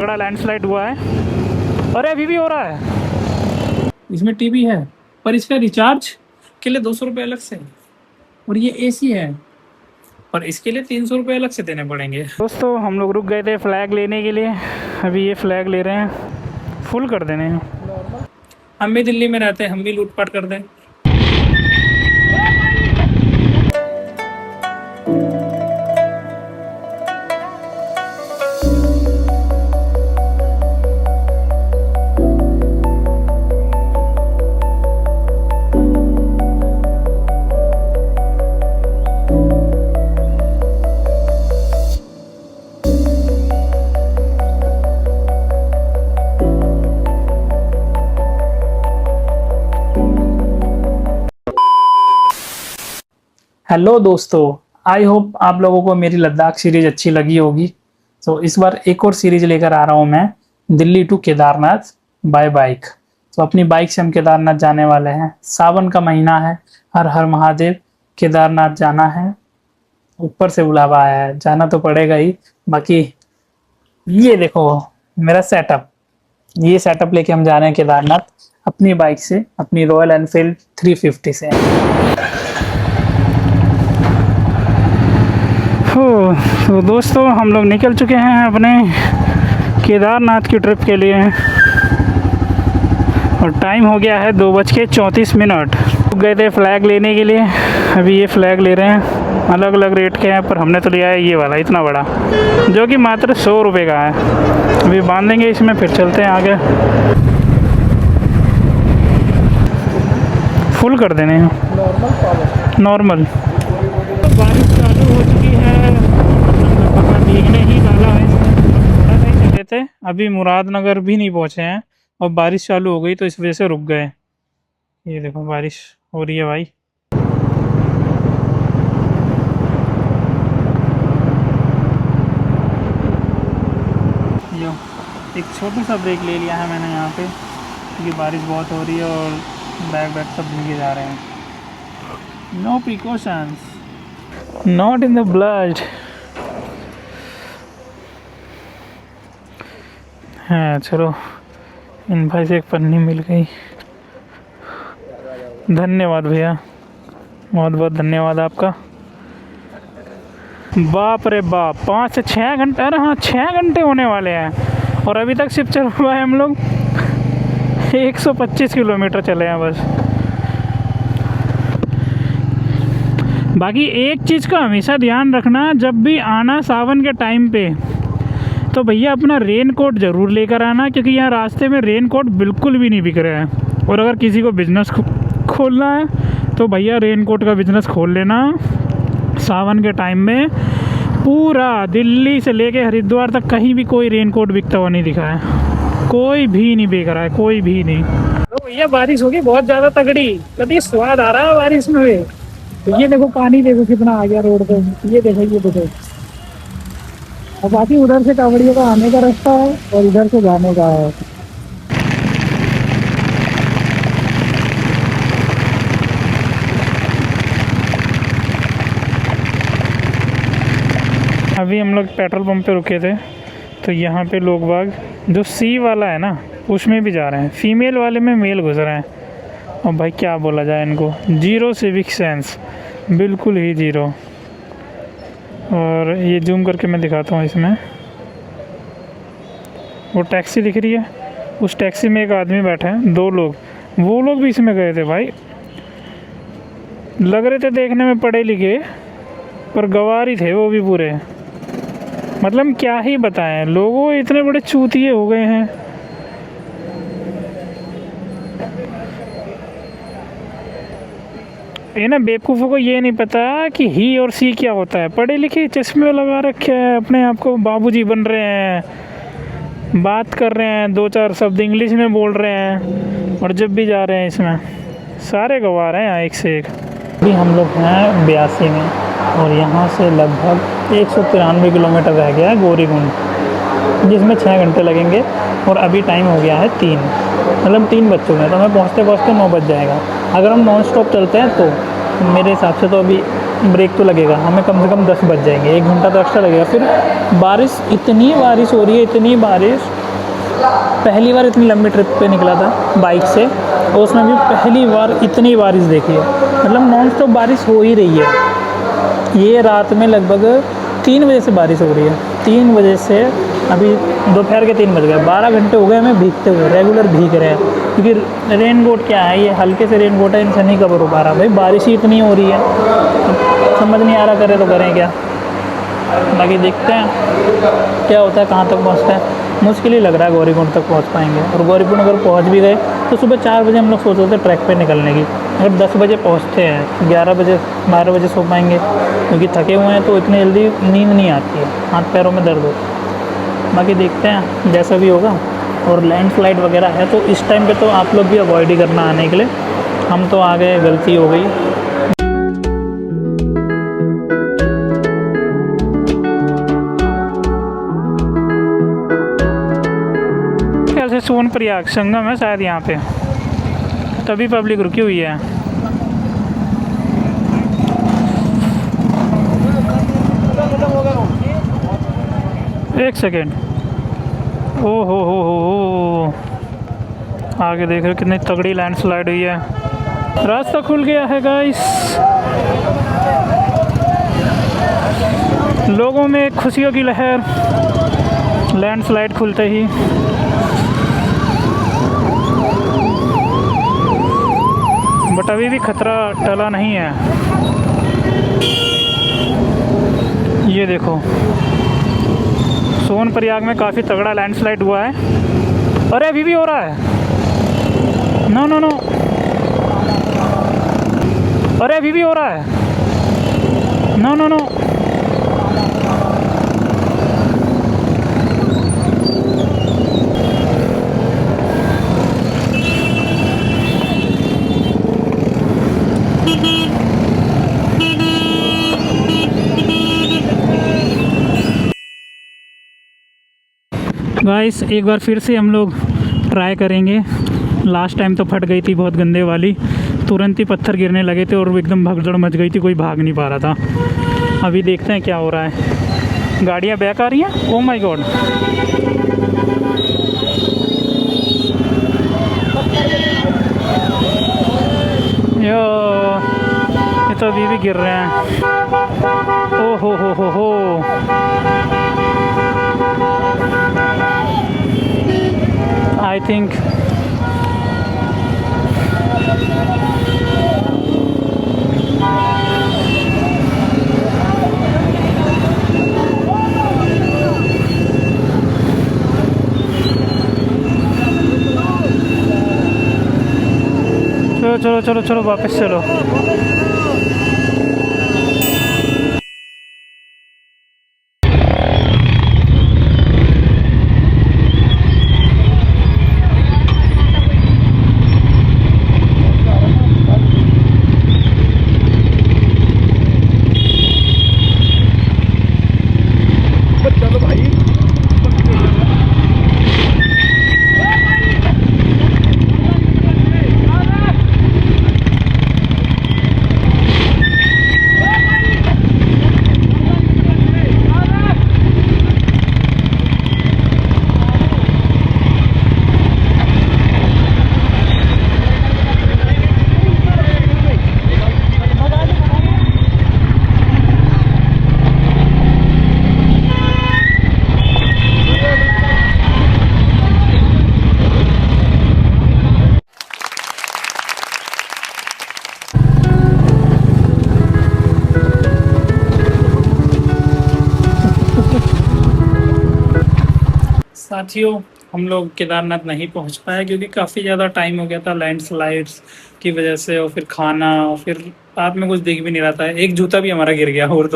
बड़ा लैंडस्लाइड हुआ है। अरे अभी भी हो रहा है। इसमें टीवी है पर इसका रिचार्ज के लिए 200 रुपये अलग से, और ये एसी है और इसके लिए 300 रुपये अलग से देने पड़ेंगे। दोस्तों हम लोग रुक गए थे फ्लैग लेने के लिए, अभी ये फ्लैग ले रहे हैं, फुल कर देने हैं। हम भी दिल्ली में रहते हैं, हम भी लूटपाट कर दें। हेलो दोस्तों, आई होप आप लोगों को मेरी लद्दाख सीरीज अच्छी लगी होगी। तो इस बार एक और सीरीज लेकर आ रहा हूँ मैं, Delhi to Kedarnath by bike. तो अपनी बाइक से हम केदारनाथ जाने वाले हैं। सावन का महीना है, हर हर महादेव, केदारनाथ जाना है। ऊपर से बुलावा आया है, जाना तो पड़ेगा ही। बाकी ये देखो मेरा सेटअप, ये सेटअप लेके हम जा रहे हैं केदारनाथ अपनी बाइक से, अपनी रॉयल एनफील्ड 350 से। तो दोस्तों हम लोग निकल चुके हैं अपने केदारनाथ की ट्रिप के लिए और टाइम हो गया है 2:34। गए थे फ्लैग लेने के लिए, अभी ये फ्लैग ले रहे हैं। अलग अलग रेट के हैं पर हमने तो लिया है ये वाला इतना बड़ा, जो कि मात्र 100 रुपये का है। अभी बांधेंगे इसमें, फिर चलते हैं आगे। फुल कर देने हैं नॉर्मल। बारिश चालू हो चुकी है, भीगने ही डाला है। थोड़ा नहीं चले थे, अभी मुरादनगर भी नहीं पहुंचे हैं और बारिश चालू हो गई तो इस वजह से रुक गए। ये देखो बारिश हो रही है भाई। यो एक छोटा सा ब्रेक ले लिया है मैंने यहाँ पे, क्योंकि बारिश बहुत हो रही है और बैग सब भीगे जा रहे हैं। No precautions, not in the blood. हाँ चलो, इन भाई से एक पन्नी मिल गई। धन्यवाद भैया, बहुत बहुत धन्यवाद आपका। बाप रे बाप, 5 से 6 घंटे, अरे हाँ 6 घंटे होने वाले हैं और अभी तक सिर्फ चल हुआ है हम लोग 125 किलोमीटर चले हैं बस। बाकी एक चीज़ का हमेशा ध्यान रखना, जब भी आना सावन के टाइम पे तो भैया अपना रेन कोट ज़रूर लेकर आना, क्योंकि यहाँ रास्ते में रेन कोट बिल्कुल भी नहीं बिक रहे हैं। और अगर किसी को बिज़नेस खोलना है तो भैया रेन कोट का बिज़नेस खोल लेना। सावन के टाइम में पूरा दिल्ली से लेके हरिद्वार तक कहीं भी कोई रेन कोट बिकता हुआ नहीं दिखा है, कोई भी नहीं बिक रहा है, कोई भी नहीं। तो भैया बारिश होगी बहुत ज़्यादा तगड़ी, कभी स्वाद आ रहा है बारिश में भी। तो ये देखो पानी देखो कितना आ गया रोड पे, ये देखो ये देखो। और बाकी उधर से कांवड़ियों का आने का रास्ता है और इधर से जाने का है। अभी हम लोग पेट्रोल पंप पे रुके थे, तो यहाँ पे लोग बाग जो सी वाला है ना उसमें भी जा रहे हैं, फीमेल वाले में मेल घुस रहे हैं। और भाई क्या बोला जाए इनको, जीरो सिविक सेंस, बिल्कुल ही जीरो। और ये जूम करके मैं दिखाता हूँ इसमें, वो टैक्सी दिख रही है, उस टैक्सी में एक आदमी बैठा है, 2 लोग, वो लोग भी इसमें गए थे भाई। लग रहे थे देखने में पढ़े लिखे पर गंवार ही थे वो भी पूरे। मतलब क्या ही बताएं, लोगों इतने बड़े चूतिए हो गए हैं। ये ना बेवकूफ़ों को ये नहीं पता कि ही और सी क्या होता है। पढ़े लिखे चश्मे लगा रखे हैं, अपने आप को बाबूजी बन रहे हैं, बात कर रहे हैं, 2-4 शब्द इंग्लिश में बोल रहे हैं, और जब भी जा रहे हैं इसमें सारे गंवार हैं यहाँ एक से एक। अभी हम लोग हैं 82 में और यहाँ से लगभग 193 किलोमीटर रह गया है गौरीकुंड, जिसमें 6 घंटे लगेंगे। और अभी टाइम हो गया है 3, मतलब 3 बज चुके हैं, तो हमें पहुँचते पहुँचते 9 बज जाएगा। अगर हम नॉन स्टॉप चलते हैं तो मेरे हिसाब से तो अभी ब्रेक तो लगेगा, हमें कम से कम 10 बज जाएंगे, 1 घंटा तो एक्स्ट्रा लगेगा। फिर बारिश, इतनी बारिश हो रही है, इतनी बारिश। पहली बार इतनी लंबी ट्रिप पे निकला था बाइक से, और उसमें भी पहली बार इतनी बारिश देखी है। मतलब नॉन स्टॉप बारिश हो ही रही है। ये रात में लगभग 3 बजे से बारिश हो रही है, 3 बजे से अभी दोपहर के 3 बज गए, 12 घंटे हो गए हमें भीगते हुए, रेगुलर भीग रहे हैं। क्योंकि रेन कोट क्या है, ये हल्के से रेन कोट है, इनसे नहीं कवर हो पा रहा। भाई बारिश ही इतनी हो रही है, समझ नहीं आ रहा करें तो करें क्या। बाकी देखते हैं क्या होता है, कहाँ तक पहुँचता है। मुश्किल ही लग रहा है गौरीकुंड तक पहुँच पाएंगे। और गौरीकुंड अगर पहुँच भी गए तो सुबह 4 बजे हम लोग सोच रहे थे ट्रैक पे निकलने की। अगर 10 बजे पहुँचते हैं, 11 बजे 12 बजे सो पाएंगे, क्योंकि थके हुए हैं तो इतनी जल्दी नींद नहीं आती है, हाथ पैरों में दर्द होता है। बाकी देखते हैं जैसा भी होगा। और लैंडस्लाइड वगैरह है तो इस टाइम पे तो आप लोग भी अवॉइड ही करना आने के लिए। हम तो आ गए, गलती हो गई। कैसे सोनप्रयाग संगम है शायद यहाँ पे, तभी पब्लिक रुकी हुई है। एक सेकेंड, ओ हो, आगे देख रहे हो कितनी तगड़ी लैंडस्लाइड हुई है। रास्ता खुल गया है गाइस, लोगों में खुशियों की लहर लैंडस्लाइड खुलते ही। बट अभी भी खतरा टला नहीं है। ये देखो सोनप्रयाग में काफ़ी तगड़ा लैंडस्लाइड हुआ है। अरे अभी भी हो रहा है, नो नो नो, अरे अभी भी हो रहा है, नो नो नो। गाइस एक बार फिर से हम लोग ट्राई करेंगे। लास्ट टाइम तो फट गई थी बहुत गंदे वाली, तुरंत ही पत्थर गिरने लगे थे और एकदम भगदड़ मच गई थी, कोई भाग नहीं पा रहा था। अभी देखते हैं क्या हो रहा है। गाड़ियाँ बैक आ रही हैं, ओ माय गॉड। ये तो अभी भी गिर रहे हैं, ओ हो। आई थिंक चलो वापस चलो। साथियों हम लोग केदारनाथ नहीं पहुंच पाए क्योंकि काफ़ी ज़्यादा टाइम हो गया था लैंडस्लाइड्स की वजह से, और फिर खाना, और फिर रात में कुछ दिख भी नहीं रहा था। एक जूता भी हमारा गिर गया और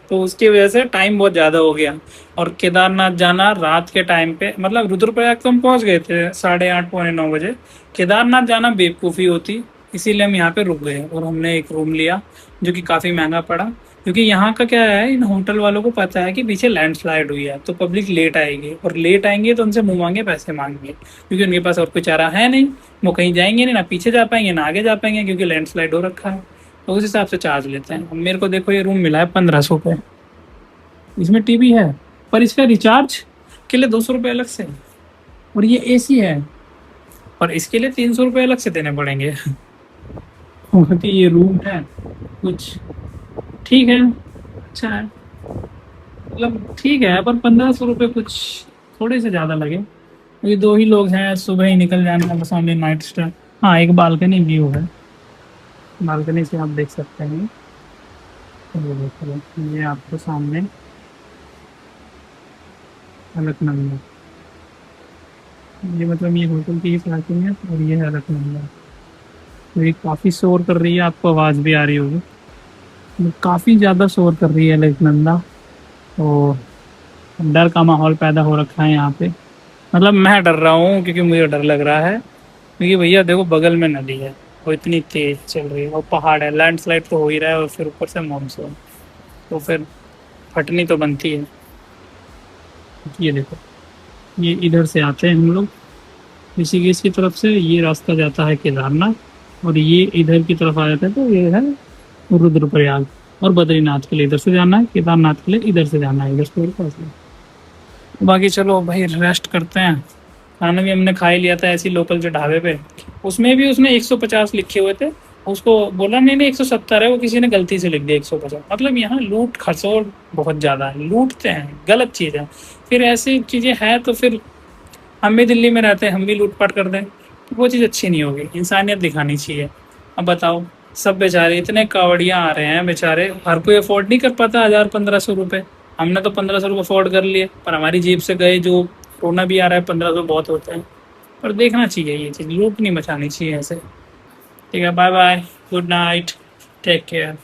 तो उसकी वजह से टाइम बहुत ज़्यादा हो गया। और केदारनाथ जाना रात के टाइम पे, मतलब रुद्रप्रयाग तो हम पहुँच गए थे 8:30 पौने 9 बजे। केदारनाथ जाना बेवकूफ़ी होती, इसीलिए हम यहाँ पे रुक गए और हमने एक रूम लिया जो कि काफ़ी महंगा पड़ा। क्योंकि यहाँ का क्या है, इन होटल वालों को पता है कि पीछे लैंडस्लाइड हुई है तो पब्लिक लेट आएगी, और लेट आएंगे तो उनसे मुंह मांगे पैसे मांगेंगे, क्योंकि उनके पास और कोई चारा है नहीं। वो कहीं जाएंगे नहीं, ना पीछे जा पाएंगे ना आगे जा पाएंगे, क्योंकि लैंडस्लाइड हो रखा है। तो उस हिसाब से चार्ज लेते हैं। अब मेरे को देखो ये रूम मिला है 1500 पे, इसमें टीवी है, पर इसका रिचार्ज के लिए 200 रुपये अलग से, और ये एसी है, और इसके लिए 300 रुपये अलग से देने पड़ेंगे। बाकी ये रूम है कुछ ठीक है, अच्छा है, मतलब ठीक है, पर 1500 रुपये कुछ थोड़े से ज़्यादा लगे। ये दो ही लोग हैं, सुबह ही निकल जाना है, बस ओनली नाइट स्टे। हाँ, एक बालकनी व्यू है, बालकनी से आप देख सकते हैं। ये देखो, ये आपको सामने अलकनंदा, ये मतलब ये होटल की ही पार्किंग है, और ये है अलकनंदा। तो ये काफ़ी शोर कर रही है, आपको आवाज़ भी आ रही होगी, काफ़ी ज़्यादा शोर कर रही है अलकनंदा। तो डर का माहौल पैदा हो रखा है यहाँ पे, मतलब मैं डर रहा हूँ क्योंकि मुझे डर लग रहा है, क्योंकि भैया देखो बगल में नदी है, वो इतनी तेज चल रही है, और पहाड़ है, लैंडस्लाइड तो हो ही रहा है, और फिर ऊपर से मानसून, तो फिर फटनी तो बनती है। ये देखो, ये इधर से आते हैं हम लोग ऋषिकेश की तरफ से, ये रास्ता जाता है केदारनाथ, और ये इधर की तरफ आ जाता है, तो ये है रुद्रप्रयाग। और बद्रीनाथ के लिए इधर से जाना है, केदारनाथ के लिए इधर से जाना है, इधर से पास में। बाकी चलो भाई रेस्ट करते हैं। खाना भी हमने खा ही लिया था ऐसी लोकल जो ढाबे पे, उसमें भी उसने 150 लिखे हुए थे, उसको बोला नहीं नहीं 170 है, वो किसी ने गलती से लिख दिया 150। मतलब यहाँ लूट खसोट बहुत ज़्यादा है, लूटते हैं, गलत चीज़ है। फिर ऐसी चीज़ें हैं तो फिर हम भी दिल्ली में रहते हैं, हम भी लूटपाट कर दें, तो वो चीज़ अच्छी नहीं होगी, इंसानियत दिखानी चाहिए। अब बताओ, सब बेचारे इतने कावड़ियाँ आ रहे हैं, बेचारे हर कोई अफोर्ड नहीं कर पाता 1000-1500 रुपये। हमने तो 1500 रुपये अफोर्ड कर लिए, पर हमारी जेब से गए, जो रोना भी आ रहा है, 1500 बहुत होते हैं। पर देखना चाहिए, ये चीज़ लूट नहीं मचानी चाहिए ऐसे। ठीक है, bye bye, good night, take care.